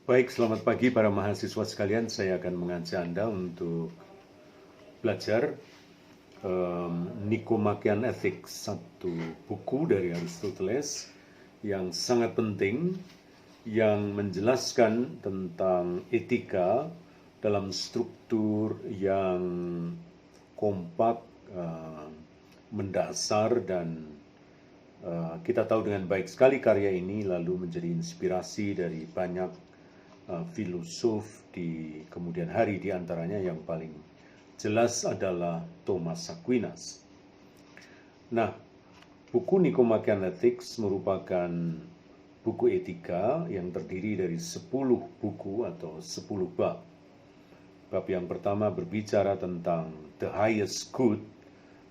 Baik, selamat pagi para mahasiswa sekalian. Saya akan mengajak Anda untuk belajar Nicomachean Ethics, satu buku dari Aristoteles yang sangat penting, yang menjelaskan tentang etika dalam struktur yang kompak, mendasar, dan kita tahu dengan baik sekali karya ini lalu menjadi inspirasi dari banyak filosof di kemudian hari, di antaranya yang paling jelas adalah Thomas Aquinas. Nah, buku Nicomachean Ethics merupakan buku etika yang terdiri dari 10 buku atau 10 bab. Bab yang pertama berbicara tentang the highest good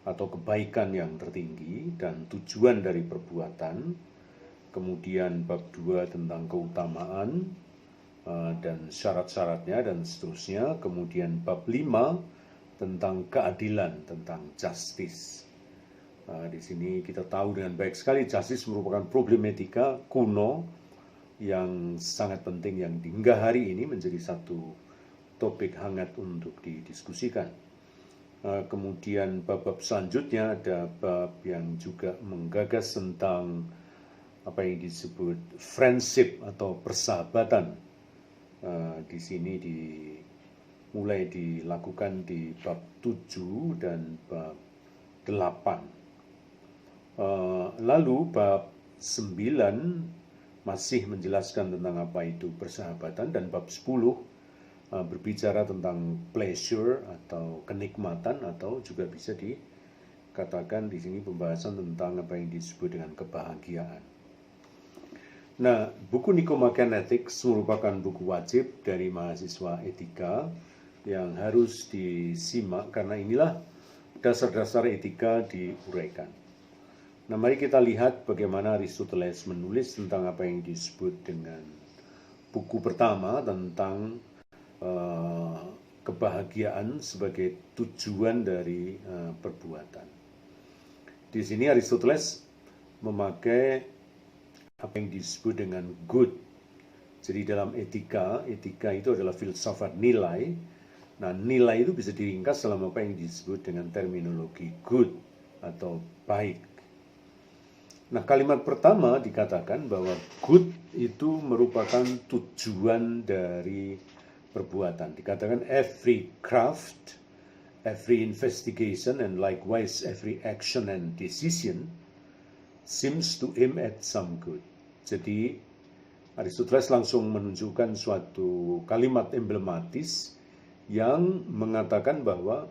atau kebaikan yang tertinggi dan tujuan dari perbuatan. Kemudian bab 2 tentang keutamaan dan syarat-syaratnya dan seterusnya. Kemudian bab 5 tentang keadilan, tentang justice. Di sini kita tahu dengan baik sekali justice merupakan problematika kuno yang sangat penting, yang hingga hari ini menjadi satu topik hangat untuk didiskusikan. Kemudian bab-bab selanjutnya ada bab yang juga menggagas tentang apa yang disebut friendship atau persahabatan. Di sini mulai dilakukan di bab 7 dan bab 8. Lalu bab 9 masih menjelaskan tentang apa itu persahabatan, dan bab 10 berbicara tentang pleasure atau kenikmatan, atau juga bisa dikatakan di sini pembahasan tentang apa yang disebut dengan kebahagiaan. Nah, buku Nicomachean Ethics merupakan buku wajib dari mahasiswa etika yang harus disimak karena inilah dasar-dasar etika diuraikan. Nah, mari kita lihat bagaimana Aristoteles menulis tentang apa yang disebut dengan buku pertama tentang kebahagiaan sebagai tujuan dari perbuatan. Di sini Aristoteles memakai apa yang disebut dengan good. Jadi dalam etika itu adalah filsafat nilai. Nah, nilai itu bisa diringkas dalam apa yang disebut dengan terminologi good atau baik. Nah, kalimat pertama dikatakan bahwa good itu merupakan tujuan dari perbuatan. Dikatakan every craft, every investigation, and likewise every action and decision seems to aim at some good. Jadi Aristoteles langsung menunjukkan suatu kalimat emblematis yang mengatakan bahwa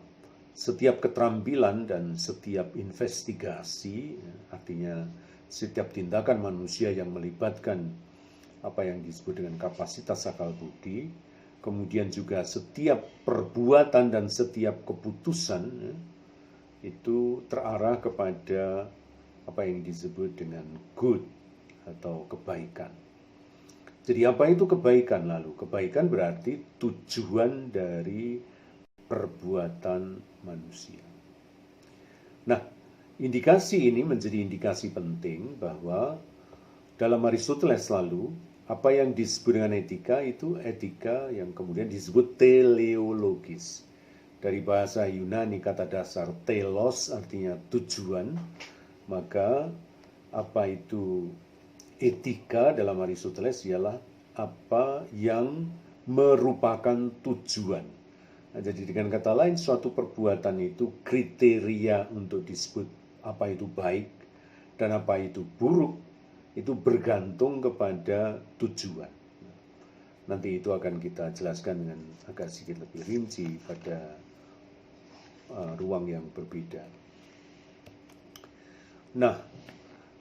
setiap keterampilan dan setiap investigasi, artinya setiap tindakan manusia yang melibatkan apa yang disebut dengan kapasitas akal budi, kemudian juga setiap perbuatan dan setiap keputusan itu terarah kepada apa yang disebut dengan good atau kebaikan. Jadi apa itu kebaikan lalu? Kebaikan berarti tujuan dari perbuatan manusia. Nah, indikasi ini menjadi indikasi penting bahwa dalam Aristoteles lalu apa yang disebut dengan etika itu etika yang kemudian disebut teleologis. Dari bahasa Yunani kata dasar telos artinya tujuan, maka apa itu etika dalam Aristoteles ialah apa yang merupakan tujuan. Nah, jadi dengan kata lain suatu perbuatan itu kriteria untuk disebut apa itu baik dan apa itu buruk itu bergantung kepada tujuan. Nanti itu akan kita jelaskan dengan agak sedikit lebih rinci pada ruang yang berbeda. Nah,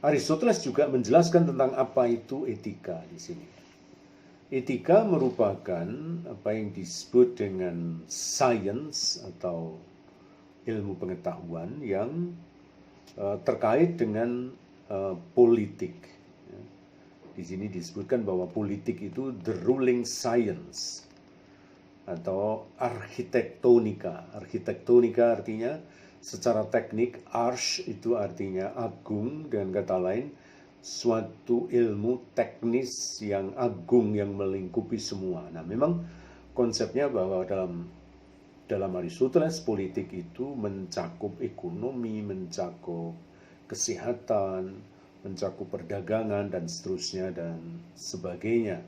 Aristoteles juga menjelaskan tentang apa itu etika di sini. Etika merupakan apa yang disebut dengan science atau ilmu pengetahuan yang terkait dengan politik. Di sini disebutkan bahwa politik itu the ruling science atau architektonika. Architektonika artinya secara teknik, ars itu artinya agung, dengan kata lain suatu ilmu teknis yang agung yang melingkupi semua. Nah, memang konsepnya bahwa dalam Aristoteles politik itu mencakup ekonomi, mencakup kesehatan, mencakup perdagangan dan seterusnya dan sebagainya.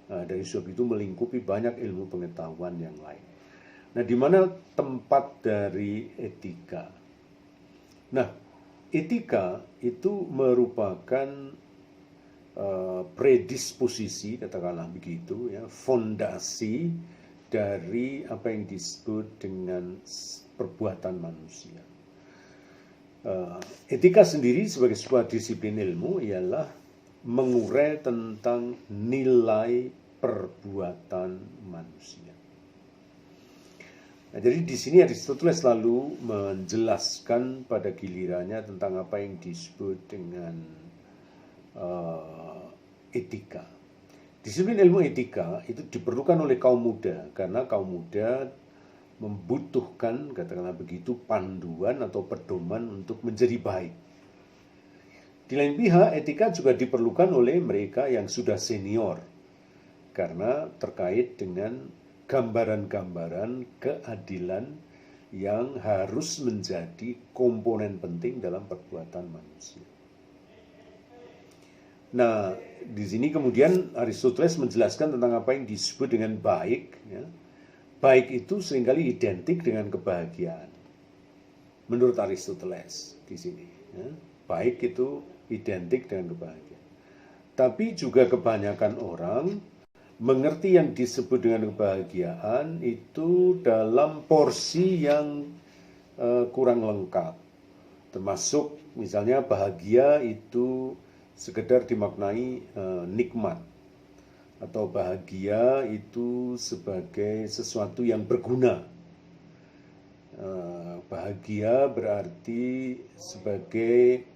Dari sebab itu melingkupi banyak ilmu pengetahuan yang lain. Nah, di mana tempat dari etika? Nah, etika itu merupakan predisposisi, katakanlah begitu, ya, fondasi dari apa yang disebut dengan perbuatan manusia. Etika sendiri sebagai sebuah disiplin ilmu ialah mengurai tentang nilai perbuatan manusia. Nah, jadi di sini Aristoteles selalu menjelaskan pada gilirannya tentang apa yang disebut dengan etika. Disiplin ilmu etika itu diperlukan oleh kaum muda karena kaum muda membutuhkan, katakanlah begitu, panduan atau pedoman untuk menjadi baik. Di lain pihak, etika juga diperlukan oleh mereka yang sudah senior karena terkait dengan gambaran-gambaran keadilan yang harus menjadi komponen penting dalam perbuatan manusia. Nah, di sini kemudian Aristoteles menjelaskan tentang apa yang disebut dengan baik. Ya. Baik itu seringkali identik dengan kebahagiaan. Menurut Aristoteles di sini, ya. Baik itu identik dengan kebahagiaan. Tapi juga kebanyakan orang mengerti yang disebut dengan kebahagiaan itu dalam porsi yang kurang lengkap. Termasuk misalnya bahagia itu sekedar dimaknai nikmat, atau bahagia itu sebagai sesuatu yang berguna. Bahagia berarti sebagai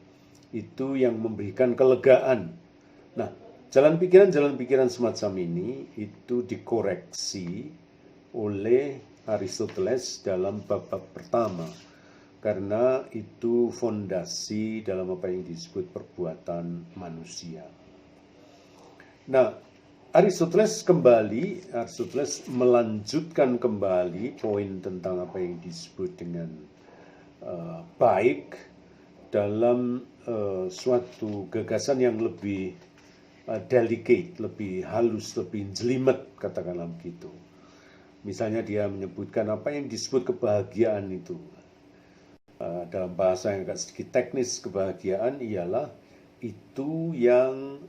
itu yang memberikan kelegaan. Nah, jalan pikiran semacam ini itu dikoreksi oleh Aristoteles dalam bab pertama. Karena itu fondasi dalam apa yang disebut perbuatan manusia. Nah, Aristoteles melanjutkan kembali poin tentang apa yang disebut dengan baik dalam suatu gagasan yang lebih delicate, lebih halus, lebih jelimet, katakanlah begitu. Misalnya dia menyebutkan apa yang disebut kebahagiaan itu. Dalam bahasa yang agak sedikit teknis, kebahagiaan ialah itu yang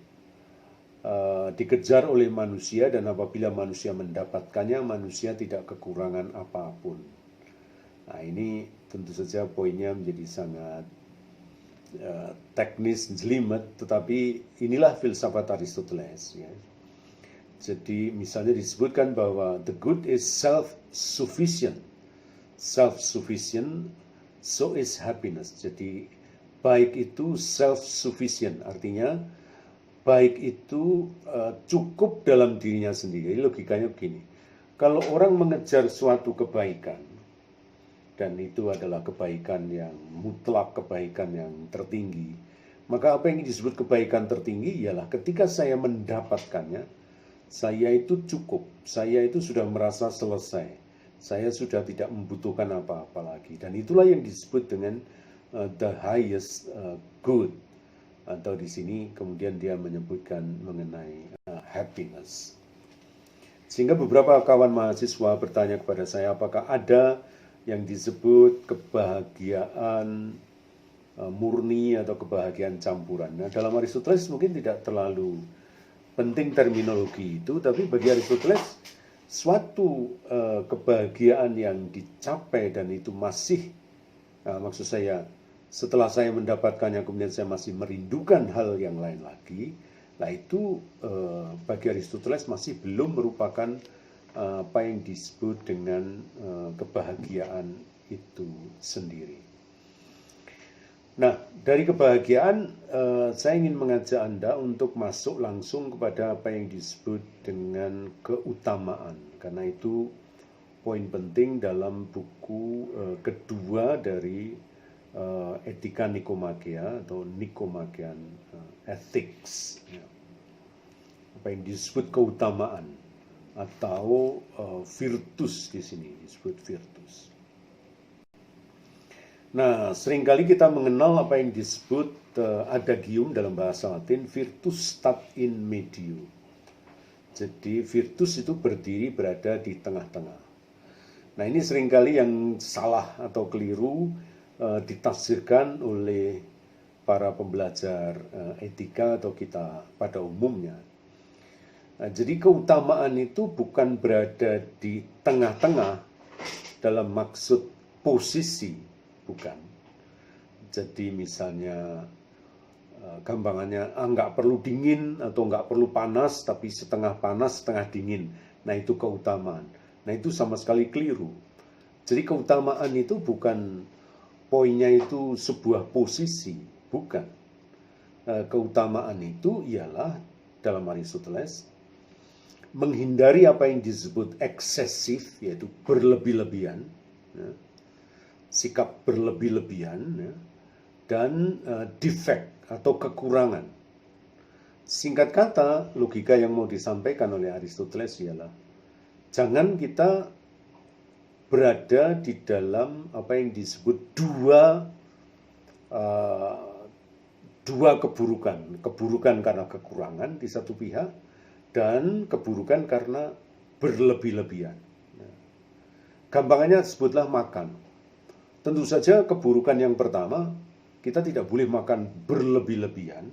dikejar oleh manusia dan apabila manusia mendapatkannya, manusia tidak kekurangan apapun. Nah, ini tentu saja poinnya menjadi sangat teknis, jelimet, tetapi inilah filsafat Aristoteles. Ya. Jadi misalnya disebutkan bahwa the good is self-sufficient. Self-sufficient, so is happiness. Jadi baik itu self-sufficient, artinya baik itu cukup dalam dirinya sendiri. Logikanya begini, kalau orang mengejar suatu kebaikan, dan itu adalah kebaikan yang mutlak, kebaikan yang tertinggi, maka apa yang disebut kebaikan tertinggi ialah ketika saya mendapatkannya, saya itu cukup, saya itu sudah merasa selesai, saya sudah tidak membutuhkan apa-apa lagi. Dan itulah yang disebut dengan the highest good. Atau di sini kemudian dia menyebutkan mengenai happiness. Sehingga beberapa kawan mahasiswa bertanya kepada saya, apakah ada yang disebut kebahagiaan murni atau kebahagiaan campuran. Nah, dalam Aristoteles mungkin tidak terlalu penting terminologi itu, tapi bagi Aristoteles suatu kebahagiaan yang dicapai dan itu masih, maksud saya, setelah saya mendapatkannya kemudian saya masih merindukan hal yang lain lagi, nah itu bagi Aristoteles masih belum merupakan apa yang disebut dengan kebahagiaan itu sendiri. Nah, dari kebahagiaan saya ingin mengajak Anda untuk masuk langsung kepada apa yang disebut dengan keutamaan, karena itu poin penting dalam buku kedua dari Etika Nikomakia atau Nikomachean ethics, ya. Apa yang disebut keutamaan atau virtus di sini disebut virtus. Nah, seringkali kita mengenal apa yang disebut adagium dalam bahasa Latin, virtus stat in medio. Jadi virtus itu berdiri berada di tengah-tengah. Nah, ini seringkali yang salah atau keliru ditafsirkan oleh para pembelajar etika atau kita pada umumnya. Nah, jadi keutamaan itu bukan berada di tengah-tengah dalam maksud posisi, bukan. Jadi misalnya gampangannya nggak perlu dingin atau nggak perlu panas, tapi setengah panas setengah dingin. Nah, itu keutamaan. Nah, itu sama sekali keliru. Jadi keutamaan itu bukan poinnya itu sebuah posisi, bukan. Keutamaan itu ialah dalam Aristoteles menghindari apa yang disebut eksesif, yaitu berlebih-lebihan, ya, sikap berlebih-lebihan, ya, dan defect atau kekurangan. Singkat kata, logika yang mau disampaikan oleh Aristoteles ialah jangan kita berada di dalam apa yang disebut dua keburukan karena kekurangan di satu pihak dan keburukan karena berlebih-lebihan. Gampangannya sebutlah makan. Tentu saja keburukan yang pertama, kita tidak boleh makan berlebih-lebihan.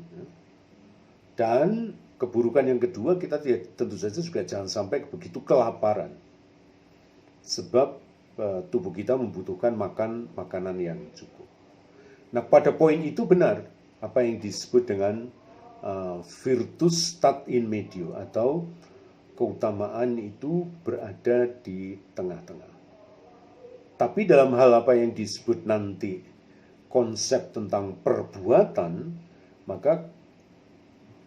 Dan keburukan yang kedua, kita tentu saja juga jangan sampai begitu kelaparan. Sebab tubuh kita membutuhkan makanan yang cukup. Nah, pada poin itu benar apa yang disebut dengan virtus stat in medio, atau keutamaan itu berada di tengah-tengah. Tapi dalam hal apa yang disebut nanti konsep tentang perbuatan, maka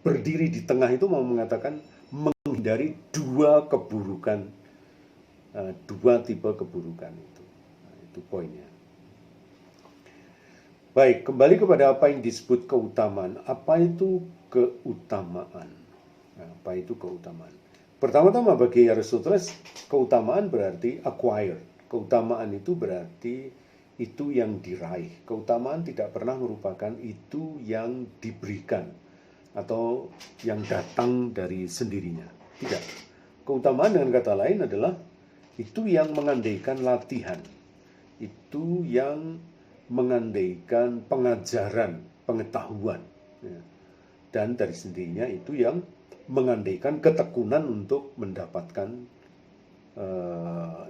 berdiri di tengah itu mau mengatakan menghindari dua keburukan, dua tipe keburukan itu. Nah, itu poinnya. Baik, kembali kepada apa yang disebut keutamaan. Apa itu keutamaan? Nah, apa itu keutamaan? Pertama-tama bagi Aristoteles, keutamaan berarti acquired. Keutamaan itu berarti itu yang diraih. Keutamaan tidak pernah merupakan itu yang diberikan atau yang datang dari sendirinya. Tidak. Keutamaan dengan kata lain adalah itu yang mengandaikan latihan. Itu yang mengandaikan pengajaran, pengetahuan, ya. Dan dari sendirinya itu yang mengandaikan ketekunan untuk mendapatkan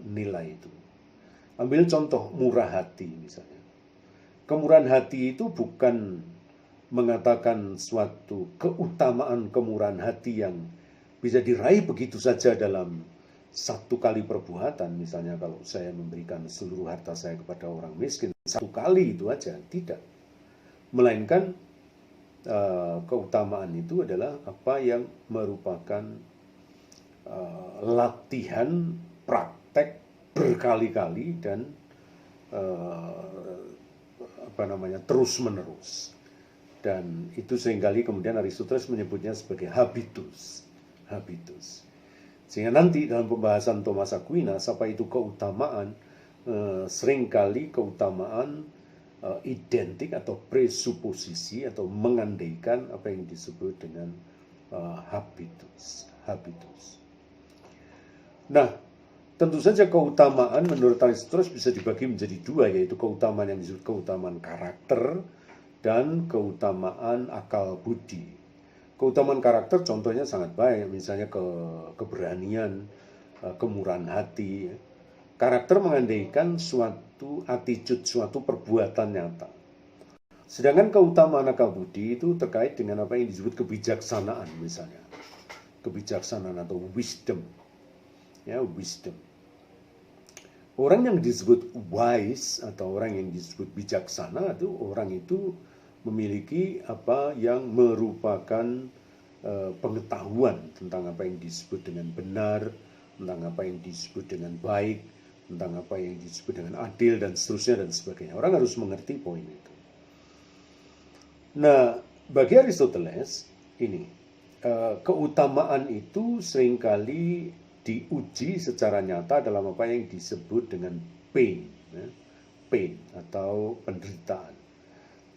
nilai itu. Ambil contoh murah hati misalnya. Kemurahan hati itu bukan mengatakan suatu keutamaan kemurahan hati yang bisa diraih begitu saja dalam satu kali perbuatan. Misalnya kalau saya memberikan seluruh harta saya kepada orang miskin, satu kali itu aja, tidak. Melainkan keutamaan itu adalah apa yang merupakan latihan praktek berkali-kali dan terus menerus. Dan itu seringkali kemudian Aristoteles menyebutnya sebagai habitus. Sehingga nanti dalam pembahasan Thomas Aquinas, apa itu keutamaan, seringkali keutamaan identik atau presuposisi atau mengandaikan apa yang disebut dengan habitus. Nah, tentu saja keutamaan menurut Aristoteles bisa dibagi menjadi dua, yaitu keutamaan yang disebut keutamaan karakter dan keutamaan akal budi. Keutamaan karakter contohnya sangat baik, misalnya keberanian, kemurahan hati. Karakter mengandaikan suatu attitude, suatu perbuatan nyata. Sedangkan keutamaan akal budi itu terkait dengan apa yang disebut kebijaksanaan misalnya. Kebijaksanaan atau wisdom. Ya, wisdom. Orang yang disebut wise atau orang yang disebut bijaksana itu orang itu memiliki apa yang merupakan pengetahuan tentang apa yang disebut dengan benar, tentang apa yang disebut dengan baik, tentang apa yang disebut dengan adil dan seterusnya dan sebagainya. Orang harus mengerti poin itu. Nah, Bagi Aristoteles, ini keutamaan itu seringkali diuji secara nyata dalam apa yang disebut dengan pain, ya, pain atau penderitaan.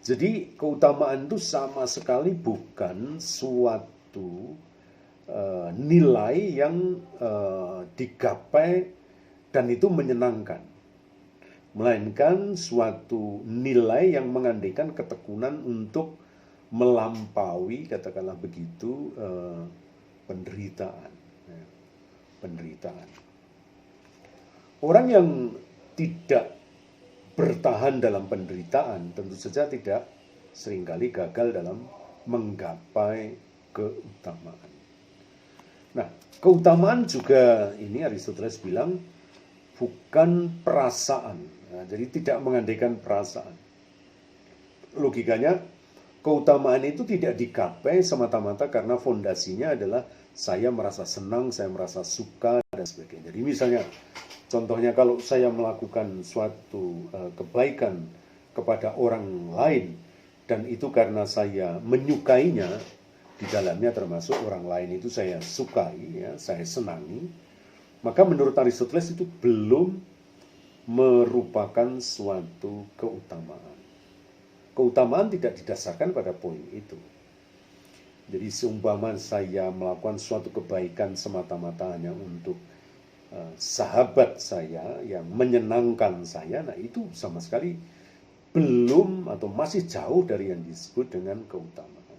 Jadi keutamaan itu sama sekali bukan suatu nilai yang digapai dan itu menyenangkan, melainkan suatu nilai yang mengandaikan ketekunan untuk melampaui, katakanlah begitu, penderitaan. Penderitaan. Orang yang tidak bertahan dalam penderitaan tentu saja tidak seringkali gagal dalam menggapai keutamaan. Nah, keutamaan juga ini Aristoteles bilang bukan perasaan. Nah, jadi tidak mengandaikan perasaan. Logikanya, keutamaan itu tidak digapai semata-mata karena fondasinya adalah saya merasa senang, saya merasa suka, dan sebagainya. Jadi misalnya, contohnya kalau saya melakukan suatu kebaikan kepada orang lain, dan itu karena saya menyukainya, di dalamnya termasuk orang lain itu saya sukai, ya, saya senangi, maka menurut Aristoteles itu belum merupakan suatu keutamaan. Keutamaan tidak didasarkan pada poin itu. Jadi seumpama saya melakukan suatu kebaikan semata-mata hanya untuk sahabat saya yang menyenangkan saya, nah itu sama sekali belum atau masih jauh dari yang disebut dengan keutamaan.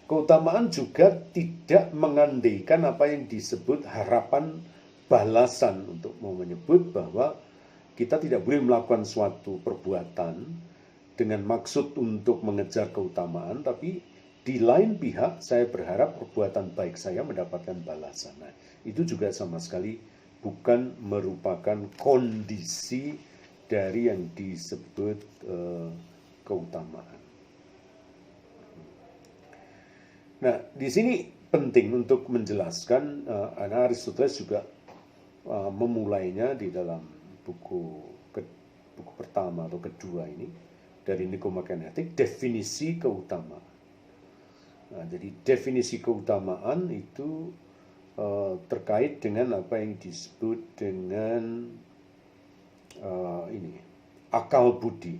Keutamaan juga tidak mengandaikan apa yang disebut harapan balasan, untuk mau menyebut bahwa kita tidak boleh melakukan suatu perbuatan dengan maksud untuk mengejar keutamaan, tapi di lain pihak saya berharap perbuatan baik saya mendapatkan balasan. Nah, itu juga sama sekali bukan merupakan kondisi dari yang disebut keutamaan. Nah, di sini penting untuk menjelaskan, Aristoteles juga memulainya di dalam buku pertama atau kedua ini, dari Nikomakenetik, definisi keutamaan. Nah, jadi definisi keutamaan itu terkait dengan apa yang disebut dengan akal budi.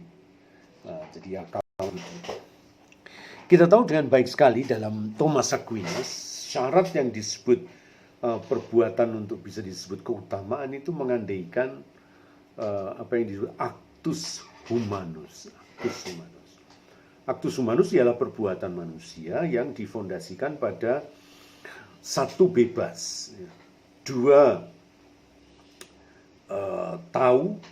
Nah, jadi akal budi. Kita tahu dengan baik sekali dalam Thomas Aquinas, syarat yang disebut perbuatan untuk bisa disebut keutamaan itu mengandaikan apa yang disebut actus humanus. Actus humanus ialah perbuatan manusia yang difondasikan pada satu bebas, dua tahu,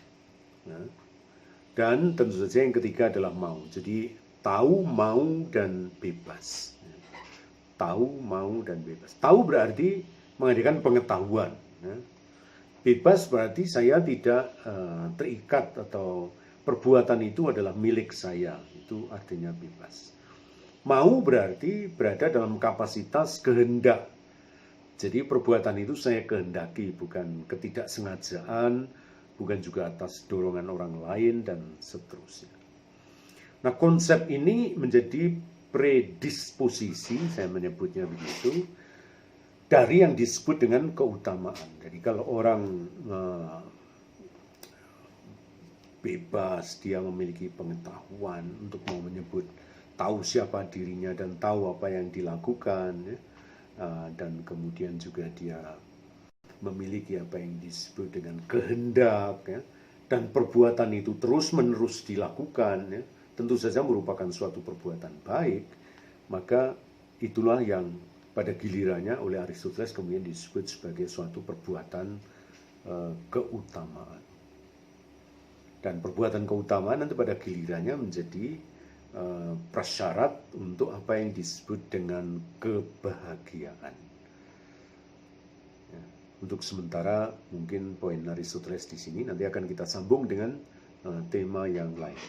dan tentu saja yang ketiga adalah mau. Jadi tahu, mau, dan bebas. Tahu, mau, dan bebas. Tahu berarti mengandalkan pengetahuan. Bebas berarti saya tidak terikat atau perbuatan itu adalah milik saya. Itu artinya bebas. Mau berarti berada dalam kapasitas kehendak. Jadi perbuatan itu saya kehendaki, bukan ketidaksengajaan, bukan juga atas dorongan orang lain, dan seterusnya. Nah, konsep ini menjadi predisposisi, saya menyebutnya begitu, dari yang disebut dengan keutamaan. Jadi kalau orang bebas, dia memiliki pengetahuan untuk mau menyebut, tahu siapa dirinya dan tahu apa yang dilakukan, ya, dan kemudian juga dia memiliki apa yang disebut dengan kehendak, ya, dan perbuatan itu terus-menerus dilakukan, ya, tentu saja merupakan suatu perbuatan baik, maka itulah yang pada gilirannya oleh Aristoteles kemudian disebut sebagai suatu perbuatan keutamaan. Dan perbuatan keutamaan nanti pada gilirannya menjadi prasyarat untuk apa yang disebut dengan kebahagiaan. Ya, untuk sementara mungkin poin Aristoteles di sini, nanti akan kita sambung dengan tema yang lain.